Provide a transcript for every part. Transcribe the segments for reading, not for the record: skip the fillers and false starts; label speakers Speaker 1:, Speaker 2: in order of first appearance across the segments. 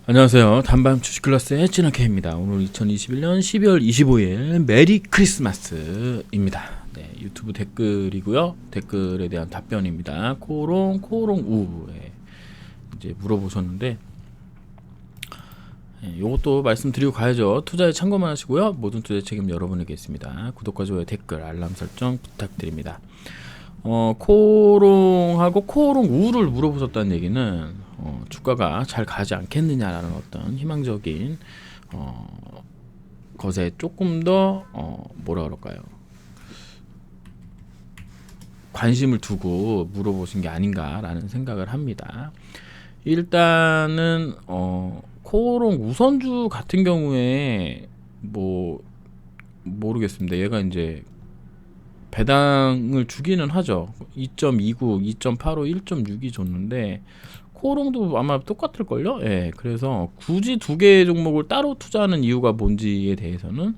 Speaker 1: 안녕하세요. 단밤 주식 클래스의 진학회입니다. 오늘 2021년 12월 25일 메리 크리스마스입니다. 네, 유튜브 댓글이고요. 댓글에 대한 답변입니다. 코롱우 이제 물어보셨는데, 요것도 말씀드리고 가야죠. 투자에 참고만 하시고요. 모든 투자 책임 여러분에게 있습니다. 구독과 좋아요, 댓글, 알람 설정 부탁드립니다. 코롱하고 코롱우를 물어보셨다는 얘기는 주가가 잘 가지 않겠느냐라는 어떤 희망적인 것에 조금 더 뭐라 그럴까요? 관심을 두고 물어보신 게 아닌가라는 생각을 합니다. 일단은 코롱 우선주 같은 경우에 뭐 모르겠습니다. 얘가 이제 배당을 주기는 하죠. 2.29, 2.85, 1.6이 줬는데 코롱도 아마 똑같을걸요? 예, 그래서 굳이 두 개의 종목을 따로 투자하는 이유가 뭔지에 대해서는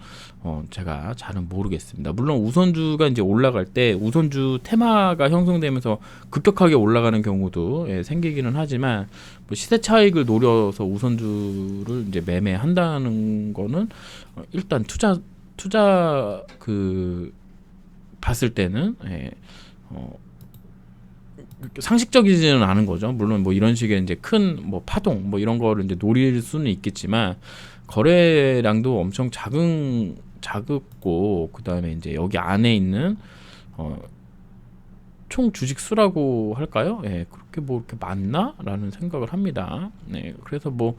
Speaker 1: 제가 잘은 모르겠습니다. 물론 우선주가 이제 올라갈 때 우선주 테마가 형성되면서 급격하게 올라가는 경우도 생기기는 하지만 뭐 시세 차익을 노려서 우선주를 이제 매매한다는 거는 일단 투자 봤을 때는 상식적이지는 않은 거죠. 물론 뭐 이런 식의 이제 큰 뭐 파동 뭐 이런 거를 이제 노릴 수는 있겠지만 거래량도 엄청 작고 그다음에 이제 여기 안에 있는 총 주식 수라고 할까요? 그렇게 뭐 이렇게 많나라는 생각을 합니다. 네, 그래서 뭐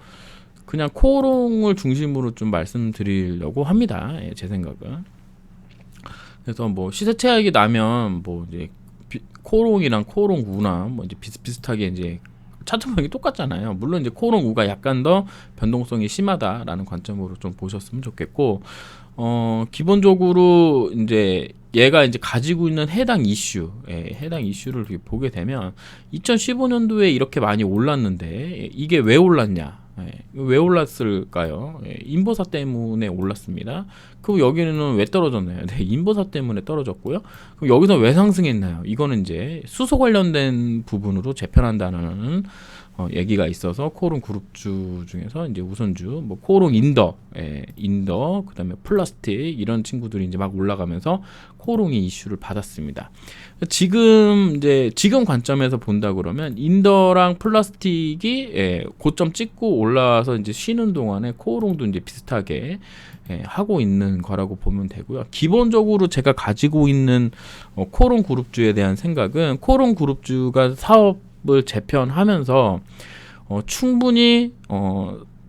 Speaker 1: 그냥 코롱을 중심으로 좀 말씀드리려고 합니다. 제 생각은. 그래서 뭐 시세 차익이 나면 뭐 이제 코롱이랑 코롱우나 뭐 이제 비슷비슷하게 이제 차트 모양이 똑같잖아요. 물론 이제 코롱우가 약간 더 변동성이 심하다라는 관점으로 좀 보셨으면 좋겠고, 기본적으로 이제 얘가 이제 가지고 있는 해당 이슈를 보게 되면 2015년도에 이렇게 많이 올랐는데 이게 왜 올랐냐? 왜 올랐을까요? 인보사 때문에 올랐습니다. 그럼 여기는 왜 떨어졌나요? 네, 인보사 때문에 떨어졌고요. 그럼 여기서 왜 상승했나요? 이거는 이제 수소 관련된 부분으로 재편한다는 얘기가 있어서 코롱 그룹주 중에서 이제 우선주, 뭐 코롱 인더, 그다음에 플라스틱 이런 친구들이 이제 막 올라가면서 코롱이 이슈를 받았습니다. 지금 관점에서 본다 그러면 인더랑 플라스틱이 고점 찍고 올라와서 이제 쉬는 동안에 코롱도 이제 비슷하게 하고 있는 거라고 보면 되고요. 기본적으로 제가 가지고 있는 코롱 그룹주에 대한 생각은 코롱 그룹주가 사업을 재편하면서 충분히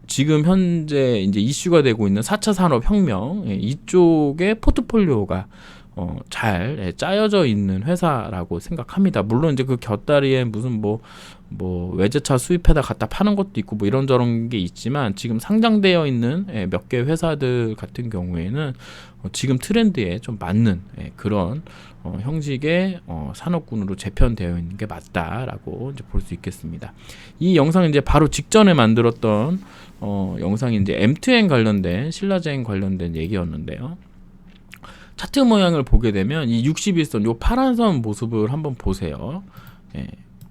Speaker 1: 지금 현재 이제 이슈가 되고 있는 4차 산업혁명 이쪽에 포트폴리오가 잘 짜여져 있는 회사라고 생각합니다. 물론 이제 그 곁다리에 무슨 뭐 외제차 수입해다 갖다 파는 것도 있고 뭐 이런저런 게 있지만 지금 상장되어 있는 몇 개 회사들 같은 경우에는 지금 트렌드에 좀 맞는 그런 형식의 산업군으로 재편되어 있는 게 맞다라고 이제 볼 수 있겠습니다. 이 영상은 이제 바로 직전에 만들었던 영상이 이제 M2N 관련된 신라젠 관련된 얘기였는데요. 차트 모양을 보게 되면 이 61선, 요 파란 선 모습을 한번 보세요.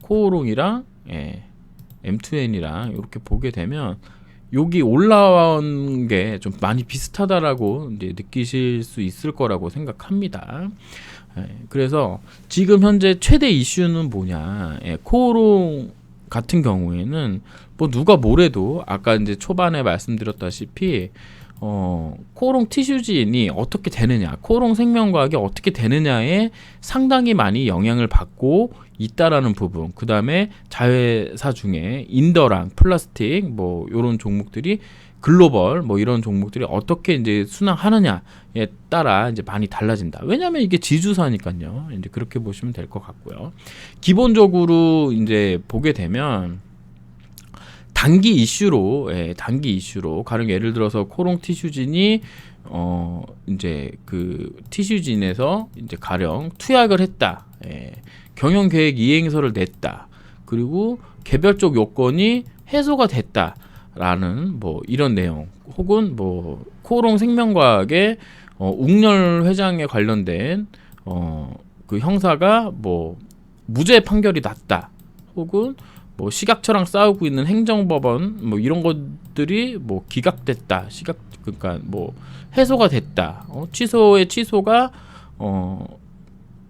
Speaker 1: 코오롱이랑 M2N이랑 이렇게 보게 되면 여기 올라온 게 좀 많이 비슷하다라고 이제 느끼실 수 있을 거라고 생각합니다. 그래서 지금 현재 최대 이슈는 뭐냐? 코오롱 같은 경우에는 뭐 누가 뭐래도 아까 이제 초반에 말씀드렸다시피 코오롱 티슈진이 어떻게 되느냐, 코오롱 생명과학이 어떻게 되느냐에 상당히 많이 영향을 받고 있다라는 부분. 그 다음에 자회사 중에 인더랑 플라스틱 뭐 이런 종목들이 글로벌 뭐 이런 종목들이 어떻게 이제 순항하느냐에 따라 이제 많이 달라진다. 왜냐하면 이게 지주사니까요. 이제 그렇게 보시면 될 것 같고요. 기본적으로 이제 보게 되면 단기 이슈로 가령 예를 들어서 코롱 티슈진이 이제 그 티슈진에서 이제 가령 투약을 했다. 경영 계획 이행서를 냈다. 그리고 개별적 요건이 해소가 됐다라는 뭐 이런 내용, 혹은 뭐 코롱 생명과학의 웅렬 회장에 관련된 그 형사가 뭐 무죄 판결이 났다. 혹은 뭐 시각처랑 싸우고 있는 행정법원 뭐 이런 것들이 뭐 기각됐다. 그러니까 뭐 해소가 됐다. 취소의 취소가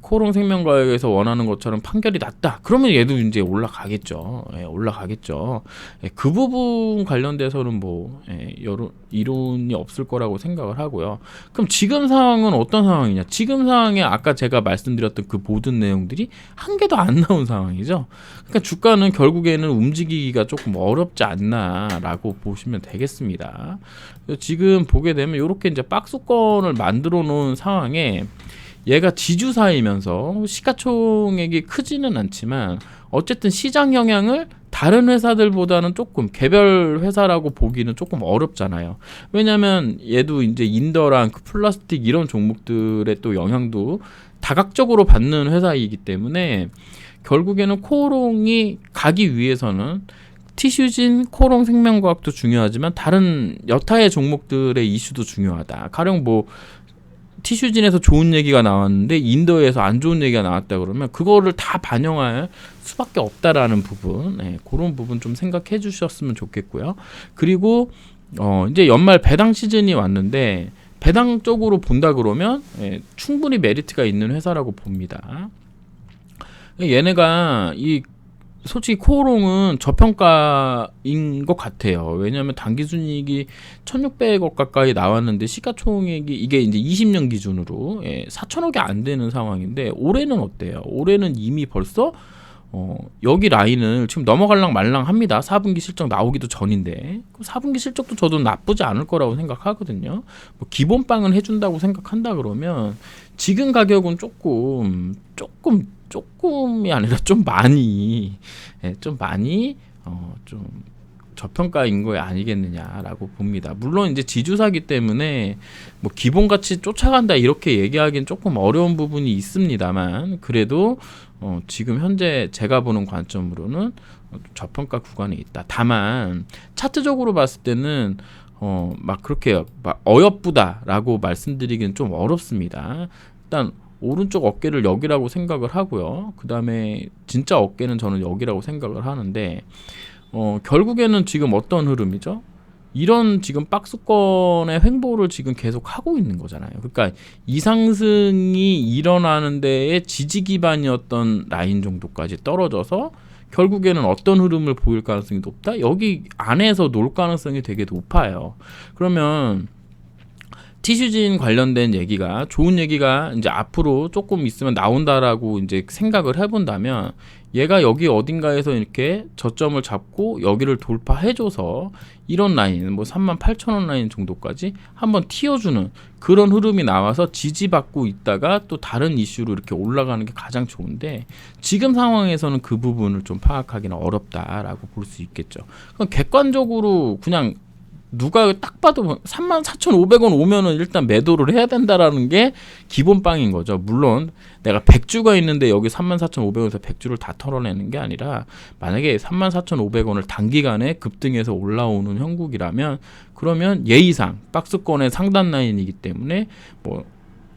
Speaker 1: 코롱생명과학에서 원하는 것처럼 판결이 났다. 그러면 얘도 이제 올라가겠죠. 예, 올라가겠죠. 예, 그 부분 관련돼서는 뭐 여러 이론이 없을 거라고 생각을 하고요. 그럼 지금 상황은 어떤 상황이냐? 지금 상황에 아까 제가 말씀드렸던 그 모든 내용들이 한 개도 안 나온 상황이죠. 그러니까 주가는 결국에는 움직이기가 조금 어렵지 않나라고 보시면 되겠습니다. 지금 보게 되면 이렇게 이제 박스권을 만들어 놓은 상황에 얘가 지주사이면서 시가총액이 크지는 않지만 어쨌든 시장 영향을 다른 회사들보다는 조금 개별 회사라고 보기는 조금 어렵잖아요. 왜냐면 얘도 이제 인더랑 그 플라스틱 이런 종목들의 또 영향도 다각적으로 받는 회사이기 때문에 결국에는 코롱이 가기 위해서는 티슈진, 코롱 생명과학도 중요하지만 다른 여타의 종목들의 이슈도 중요하다. 가령 뭐 티슈진에서 좋은 얘기가 나왔는데 인도에서 안 좋은 얘기가 나왔다 그러면 그거를 다 반영할 수밖에 없다라는 부분, 그런 부분 좀 생각해 주셨으면 좋겠고요. 그리고 이제 연말 배당 시즌이 왔는데 배당 쪽으로 본다 그러면 충분히 메리트가 있는 회사라고 봅니다. 얘네가 솔직히 코오롱은 저평가인 것 같아요. 왜냐하면 당기순이익이 1,600억 가까이 나왔는데 시가총액이 이게 이제 20년 기준으로 4,000억이 안 되는 상황인데 올해는 어때요? 올해는 이미 벌써 여기 라인을 지금 넘어갈랑 말랑 합니다. 4분기 실적 나오기도 전인데 4분기 실적도 저도 나쁘지 않을 거라고 생각하거든요. 뭐 기본빵은 해준다고 생각한다 그러면 지금 가격은 조금이 아니라 좀 많이 좀 저평가인 거 아니겠느냐라고 봅니다. 물론 이제 지주사기 때문에 뭐 기본 가치 쫓아간다 이렇게 얘기하기는 조금 어려운 부분이 있습니다만 그래도 지금 현재 제가 보는 관점으로는 저평가 구간에 있다. 다만 차트적으로 봤을 때는 막 그렇게 막 어여쁘다라고 말씀드리기는 좀 어렵습니다. 일단 오른쪽 어깨를 여기라고 생각을 하고요. 그 다음에 진짜 어깨는 저는 여기라고 생각을 하는데 결국에는 지금 어떤 흐름이죠? 이런 지금 박스권의 횡보를 지금 계속 하고 있는 거잖아요. 그러니까 이 상승이 일어나는 데에 지지 기반이었던 라인 정도까지 떨어져서 결국에는 어떤 흐름을 보일 가능성이 높다? 여기 안에서 놀 가능성이 되게 높아요. 그러면 티슈진 관련된 얘기가 좋은 얘기가 이제 앞으로 조금 있으면 나온다라고 이제 생각을 해본다면 얘가 여기 어딘가에서 이렇게 저점을 잡고 여기를 돌파해줘서 이런 라인 뭐 38,000원 라인 정도까지 한번 튀어주는 그런 흐름이 나와서 지지받고 있다가 또 다른 이슈로 이렇게 올라가는 게 가장 좋은데 지금 상황에서는 그 부분을 좀 파악하기는 어렵다라고 볼 수 있겠죠. 그럼 객관적으로 그냥 누가 딱 봐도 34,500원 오면은 일단 매도를 해야 된다라는 게 기본 빵인 거죠. 물론 내가 100주가 있는데 여기 34,500원에서 100주를 다 털어내는 게 아니라 만약에 34,500원을 단기간에 급등해서 올라오는 형국이라면 그러면 예의상 박스권의 상단 라인이기 때문에 뭐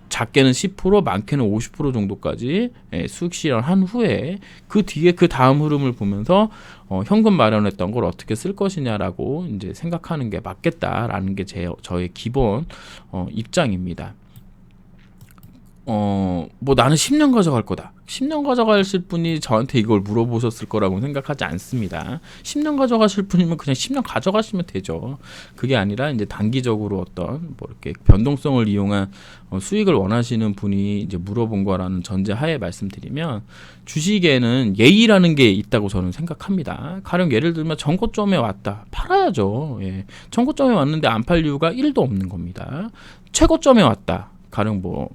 Speaker 1: 작게는 10% 많게는 50% 정도까지 수익 실현한 후에 그 뒤에 그 다음 흐름을 보면서 현금 마련했던 걸 어떻게 쓸 것이냐라고 이제 생각하는 게 맞겠다라는 게 저의 기본 입장입니다. 뭐 나는 10년 가져갈 거다. 10년 가져가실 분이 저한테 이걸 물어보셨을 거라고 생각하지 않습니다. 10년 가져가실 분이면 그냥 10년 가져가시면 되죠. 그게 아니라 이제 단기적으로 어떤 뭐 이렇게 변동성을 이용한 수익을 원하시는 분이 이제 물어본 거라는 전제하에 말씀드리면 주식에는 예의라는 게 있다고 저는 생각합니다. 가령 예를 들면 전고점에 왔다. 팔아야죠. 예. 전고점에 왔는데 안 팔 이유가 1도 없는 겁니다. 최고점에 왔다. 가령 뭐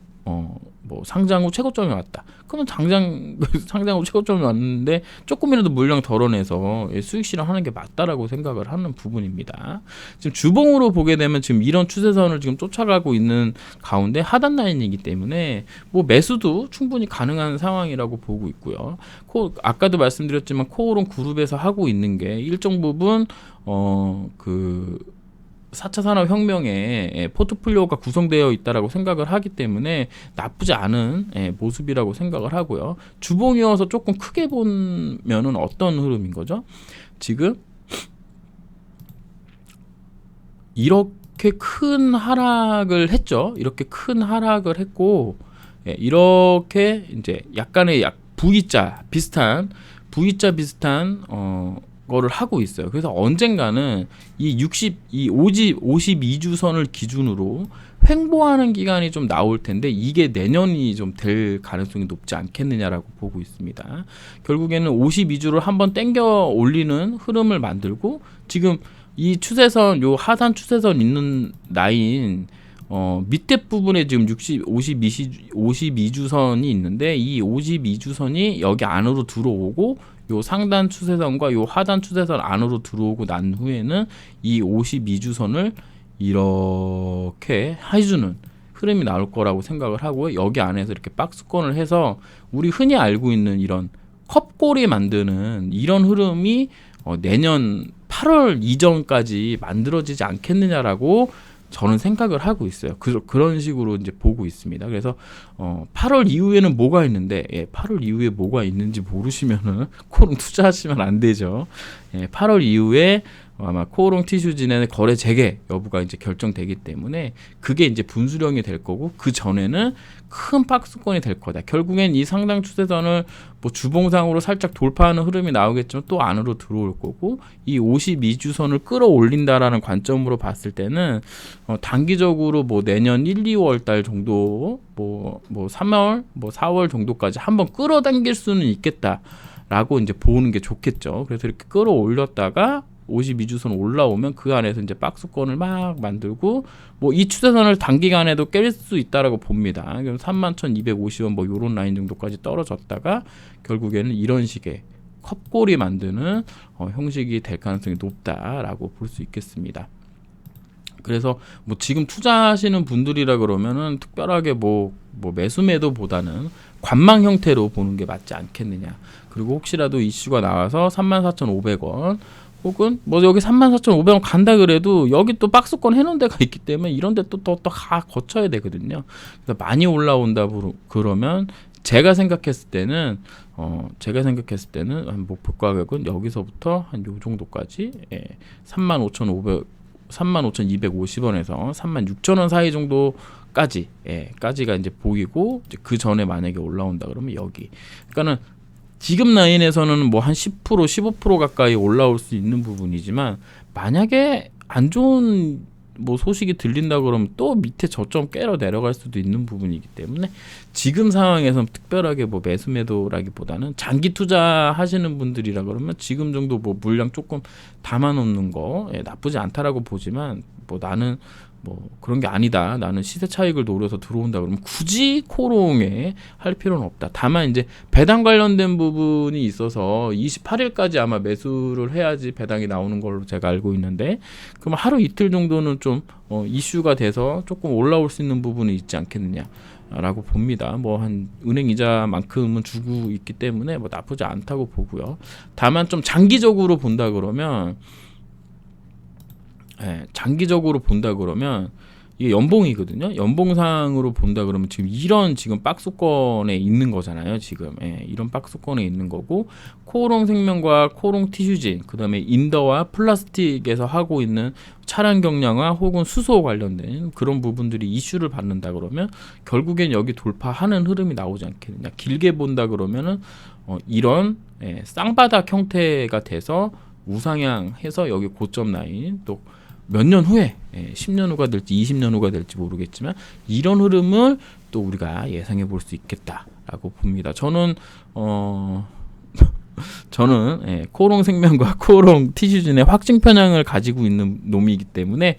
Speaker 1: 상장 후 최고점에 왔다. 그러면 상장 후 최고점에 왔는데 조금이라도 물량 덜어내서 수익 실현하는 게 맞다라고 생각을 하는 부분입니다. 지금 주봉으로 보게 되면 지금 이런 추세선을 지금 쫓아가고 있는 가운데 하단 라인이기 때문에 뭐 매수도 충분히 가능한 상황이라고 보고 있고요. 아까도 말씀드렸지만 코오롱 그룹에서 하고 있는 게 일정 부분 4차 산업혁명에 포트폴리오가 구성되어 있다라고 생각을 하기 때문에 나쁘지 않은 모습이라고 생각을 하고요. 주봉이어서 조금 크게 보면은 어떤 흐름인 거죠? 지금 이렇게 큰 하락을 했죠. 이렇게 큰 하락을 했고, 이렇게 이제 약간의 V자 비슷한 거를 하고 있어요. 그래서 언젠가는 이 52주선을 기준으로 횡보하는 기간이 좀 나올 텐데 이게 내년이 좀 될 가능성이 높지 않겠느냐라고 보고 있습니다. 결국에는 52주를 한번 땡겨 올리는 흐름을 만들고 지금 이 추세선, 요 하단 추세선 있는 라인 밑에 부분에 지금 52주선이 있는데 이 52주선이 여기 안으로 들어오고 요 상단 추세선과 요 하단 추세선 안으로 들어오고 난 후에는 이 52주선을 이렇게 해주는 흐름이 나올 거라고 생각을 하고요. 여기 안에서 이렇게 박스권을 해서 우리 흔히 알고 있는 이런 컵골이 만드는 이런 흐름이 내년 8월 이전까지 만들어지지 않겠느냐라고 저는 생각을 하고 있어요. 그런 식으로 이제 보고 있습니다. 그래서 8월 이후에는 뭐가 있는데 8월 이후에 뭐가 있는지 모르시면은 코롱 투자하시면 안 되죠. 8월 이후에 아마 코오롱 티슈진의 거래 재개 여부가 이제 결정되기 때문에 그게 이제 분수령이 될 거고 그 전에는 큰 박스권이 될 거다. 결국엔 이 상당 추세선을 뭐 주봉상으로 살짝 돌파하는 흐름이 나오겠지만 또 안으로 들어올 거고 이 52주선을 끌어올린다라는 관점으로 봤을 때는 단기적으로 뭐 내년 1, 2월 달 정도 뭐 3월, 뭐 4월 정도까지 한번 끌어당길 수는 있겠다라고 이제 보는 게 좋겠죠. 그래서 이렇게 끌어올렸다가 52주선 올라오면 그 안에서 이제 박스권을 막 만들고 뭐 이 추세선을 단기간에도 깰 수 있다라고 봅니다. 그럼 31,250원 뭐 요런 라인 정도까지 떨어졌다가 결국에는 이런 식의 컵골이 만드는 형식이 될 가능성이 높다라고 볼 수 있겠습니다. 그래서 뭐 지금 투자하시는 분들이라 그러면은 특별하게 뭐 매수 매도보다는 관망 형태로 보는 게 맞지 않겠느냐. 그리고 혹시라도 이슈가 나와서 34,500원 혹은 뭐 여기 34,500원 간다 그래도 여기 또 박스권 해놓은 데가 있기 때문에 이런 데 또 거쳐야 되거든요. 그래서 많이 올라온다 그러면 제가 생각했을 때는 한 목표 가격은 여기서부터 한 요 정도까지 35,250원에서 36,000원 사이 정도까지가 이제 보이고 이제 그 전에 만약에 올라온다 그러면 여기 그러니까는 지금 라인에서는 뭐 한 10%, 15% 가까이 올라올 수 있는 부분이지만 만약에 안 좋은 뭐 소식이 들린다 그러면 또 밑에 저점 깨러 내려갈 수도 있는 부분이기 때문에 지금 상황에서 특별하게 뭐 매수 매도라기보다는 장기 투자하시는 분들이라 그러면 지금 정도 뭐 물량 조금 담아놓는 거 나쁘지 않다라고 보지만 뭐 나는 뭐 그런 게 아니다. 나는 시세 차익을 노려서 들어온다 그러면 굳이 코롱에 할 필요는 없다. 다만 이제 배당 관련된 부분이 있어서 28일까지 아마 매수를 해야지 배당이 나오는 걸로 제가 알고 있는데 그럼 하루 이틀 정도는 좀 이슈가 돼서 조금 올라올 수 있는 부분이 있지 않겠느냐라고 봅니다. 뭐 한 은행 이자만큼은 주고 있기 때문에 뭐 나쁘지 않다고 보고요. 다만 좀 장기적으로 본다 그러면 이게 연봉이거든요. 연봉상으로 본다 그러면 지금 박스권에 있는 거잖아요. 지금 이런 박스권에 있는 거고 코오롱 생명과 코오롱 티슈진 그다음에 인더와 플라스틱에서 하고 있는 차량 경량화 혹은 수소 관련된 그런 부분들이 이슈를 받는다 그러면 결국엔 여기 돌파하는 흐름이 나오지 않겠느냐. 길게 본다 그러면은 이런 쌍바닥 형태가 돼서 우상향해서 여기 고점 라인 또 몇 년 후에 10년 후가 될지 20년 후가 될지 모르겠지만 이런 흐름을 또 우리가 예상해 볼 수 있겠다라고 봅니다. 저는 코오롱 생명과 코오롱 티슈진의 확증 편향을 가지고 있는 놈이기 때문에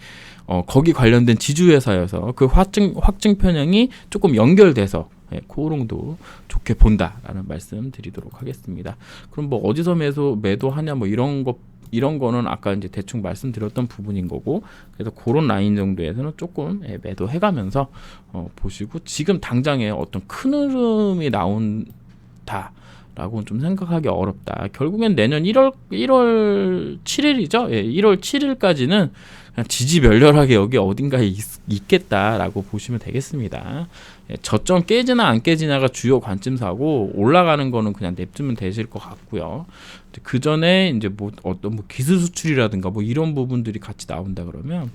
Speaker 1: 거기 관련된 지주회사여서 그 확증 편향이 조금 연결돼서 코오롱도 좋게 본다라는 말씀 드리도록 하겠습니다. 그럼 뭐 어디서 매도하냐 뭐 이런 거는 아까 이제 대충 말씀드렸던 부분인 거고 그래서 그런 라인 정도에서는 조금 매도해가면서 보시고 지금 당장에 어떤 큰 흐름이 나온다라고는 좀 생각하기 어렵다. 결국엔 내년 1월 7일이죠. 1월 7일까지는 그냥 지지멸렬하게 여기 어딘가에 있겠다라고 보시면 되겠습니다. 저점 깨지나 안 깨지나가 주요 관점사고 올라가는 거는 그냥 냅두면 되실 것 같고요. 그 전에 이제 뭐 어떤 뭐 기술 수출이라든가 뭐 이런 부분들이 같이 나온다 그러면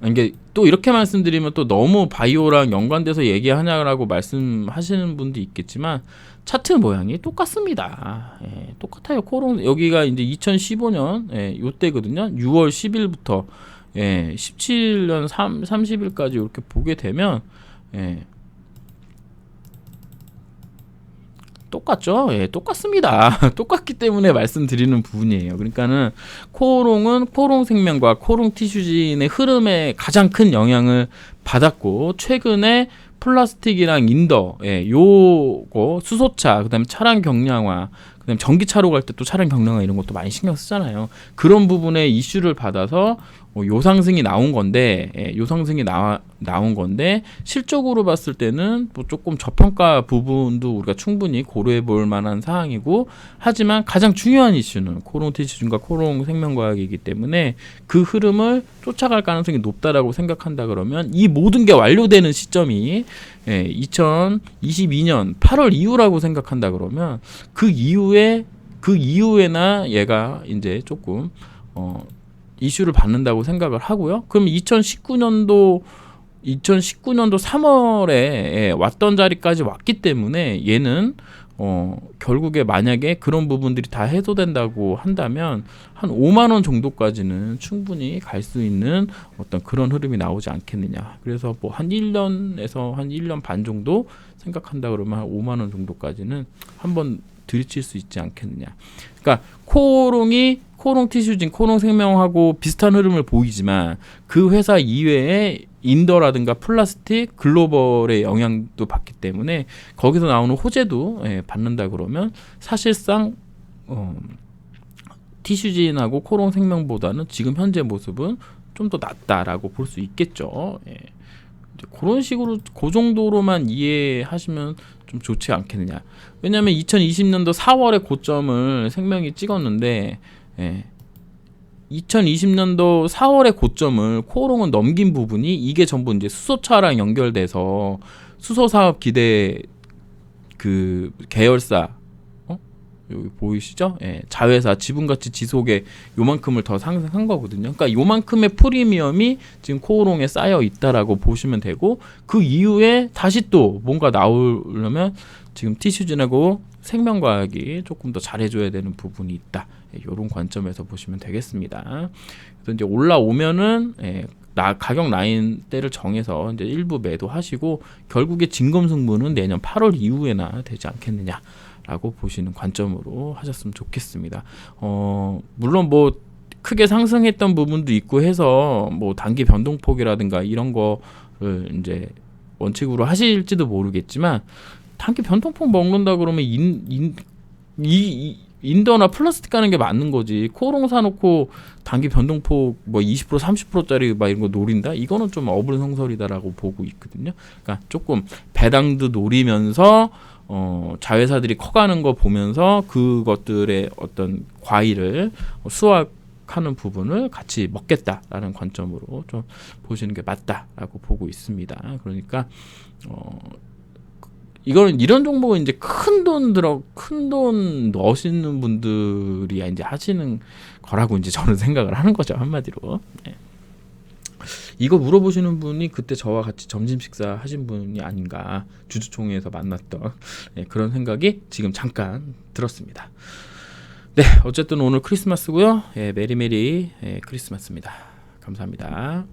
Speaker 1: 이게 또 이렇게 말씀드리면 또 너무 바이오랑 연관돼서 얘기하냐라고 말씀하시는 분도 있겠지만 차트 모양이 똑같습니다. 똑같아요. 코롱 여기가 이제 2015년 요때거든요. 6월 10일부터 17년 30일까지 이렇게 보게 되면 똑같죠? 똑같습니다. 똑같기 때문에 말씀드리는 부분이에요. 그러니까는 코오롱은 코오롱생명과 코오롱티슈진의 흐름에 가장 큰 영향을 받았고 최근에 플라스틱이랑 인더, 요거 수소차, 그다음에 차량 경량화, 그다음에 전기차로 갈 때 또 차량 경량화 이런 것도 많이 신경 쓰잖아요. 그런 부분에 이슈를 받아서 요 상승이 나온 건데, 나온 건데 실적으로 봤을 때는 뭐 조금 저평가 부분도 우리가 충분히 고려해 볼 만한 사항이고, 하지만 가장 중요한 이슈는 코오롱티슈진과 코오롱생명과학이기 때문에 그 흐름을 쫓아갈 가능성이 높다라고 생각한다 그러면 이 모든 게 완료되는 시점이 2022년 8월 이후라고 생각한다 그러면 그 이후에나 얘가 이제 조금 이슈를 받는다고 생각을 하고요. 그럼 2019년도 3월에 왔던 자리까지 왔기 때문에 얘는 결국에 만약에 그런 부분들이 다 해소된다고 한다면 한 5만 원 정도까지는 충분히 갈 수 있는 어떤 그런 흐름이 나오지 않겠느냐. 그래서 뭐 한 1년에서 한 1년 반 정도 생각한다 그러면 한 5만 원 정도까지는 한번 들이칠 수 있지 않겠느냐. 그러니까 코오롱티슈진, 코오롱생명하고 비슷한 흐름을 보이지만 그 회사 이외에 인더라든가 플라스틱, 글로벌의 영향도 받기 때문에 거기서 나오는 호재도 받는다 그러면 사실상 티슈진하고 코오롱생명보다는 지금 현재 모습은 좀 더 낫다라고 볼 수 있겠죠. 그런 식으로 그 정도로만 이해하시면 좀 좋지 않겠느냐. 왜냐하면 2020년도 4월에 고점을 생명이 찍었는데 2020년도 4월의 고점을 코오롱은 넘긴 부분이 이게 전부 이제 수소차랑 연결돼서 수소 사업 기대 그 계열사 여기 보이시죠? 자회사 지분가치 지속에 요만큼을 더 상승한 거거든요. 그러니까 요만큼의 프리미엄이 지금 코오롱에 쌓여 있다라고 보시면 되고, 그 이후에 다시 또 뭔가 나오려면 지금 티슈진하고 생명과학이 조금 더 잘해줘야 되는 부분이 있다. 이런 관점에서 보시면 되겠습니다. 그래서 이제 올라오면은 가격 라인대를 정해서 이제 일부 매도하시고 결국에 진검승부는 내년 8월 이후에나 되지 않겠느냐. 라고 보시는 관점으로 하셨으면 좋겠습니다. 물론 뭐 크게 상승했던 부분도 있고 해서 뭐 단기 변동폭이라든가 이런 거를 이제 원칙으로 하실지도 모르겠지만, 단기 변동폭 먹는다 그러면 인더나 플라스틱 가는 게 맞는 거지. 코오롱 사놓고 단기 변동폭 뭐 20% 30%짜리 막 이런 거 노린다? 이거는 좀 어불성설이다라고 보고 있거든요. 그러니까 조금 배당도 노리면서 자회사들이 커가는 거 보면서 그것들의 어떤 과일을 수확하는 부분을 같이 먹겠다라는 관점으로 좀 보시는 게 맞다라고 보고 있습니다. 그러니까 이거는 이런 종목은 이제 큰 돈 넣으시는 분들이 이제 하시는 거라고 이제 저는 생각을 하는 거죠, 한마디로. 이거 물어보시는 분이 그때 저와 같이 점심 식사 하신 분이 아닌가, 주주총회에서 만났던 그런 생각이 지금 잠깐 들었습니다. 네, 어쨌든 오늘 크리스마스고요. 메리메리 크리스마스입니다. 감사합니다.